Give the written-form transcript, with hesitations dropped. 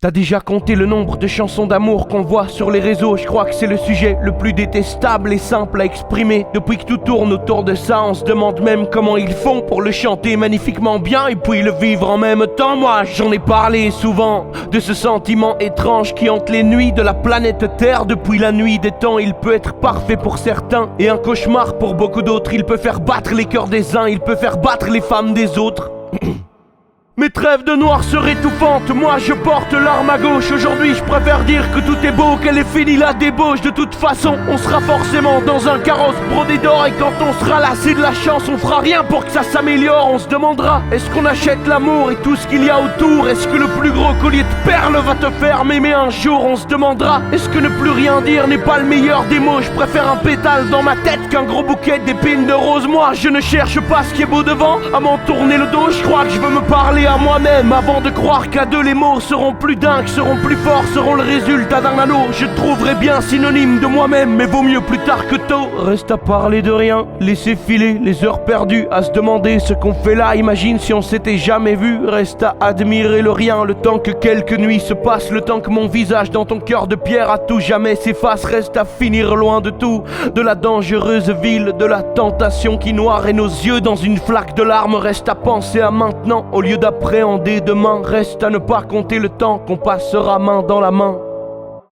T'as déjà compté le nombre de chansons d'amour qu'on voit sur les réseaux? Je crois que c'est le sujet le plus détestable et simple à exprimer. Depuis que tout tourne autour de ça, on se demande même comment ils font pour le chanter magnifiquement bien et puis le vivre en même temps. Moi j'en ai parlé souvent de ce sentiment étrange qui hante les nuits de la planète Terre. Depuis la nuit des temps, il peut être parfait pour certains et un cauchemar pour beaucoup d'autres. Il peut faire battre les cœurs des uns, il peut faire battre les femmes des autres. Mes trêves de noirceur étouffante, moi je porte l'arme à gauche. Aujourd'hui je préfère dire que tout est beau, qu'elle est finie la débauche. De toute façon on sera forcément dans un carrosse brodé d'or. Et quand on sera lassé de la chance, on fera rien pour que ça s'améliore. On se demandera, est-ce qu'on achète l'amour et tout ce qu'il y a autour? Est-ce que le plus gros collier de perles va te faire m'aimer un jour? On se demandera, est-ce que ne plus rien dire n'est pas le meilleur des mots? Je préfère un pétale dans ma tête qu'un gros bouquet d'épines de rose. Moi je ne cherche pas ce qui est beau devant à m'en tourner le dos. Je crois que je veux me parler à moi-même avant de croire qu'à deux les mots seront plus dingues, seront plus forts, seront le résultat d'un anneau. Je trouverai bien synonyme de moi-même, mais vaut mieux plus tard que tôt. Reste à parler de rien, laisser filer les heures perdues, à se demander ce qu'on fait là. Imagine si on s'était jamais vu. Reste à admirer le rien, le temps que quelques nuits se passent, le temps que mon visage dans ton cœur de pierre à tout jamais s'efface. Reste à finir loin de tout, de la dangereuse ville, de la tentation qui noirait nos yeux dans une flaque de larmes. Reste à penser à maintenant au lieu d'appréhender demain. Reste à ne pas compter le temps qu'on passera main dans la main.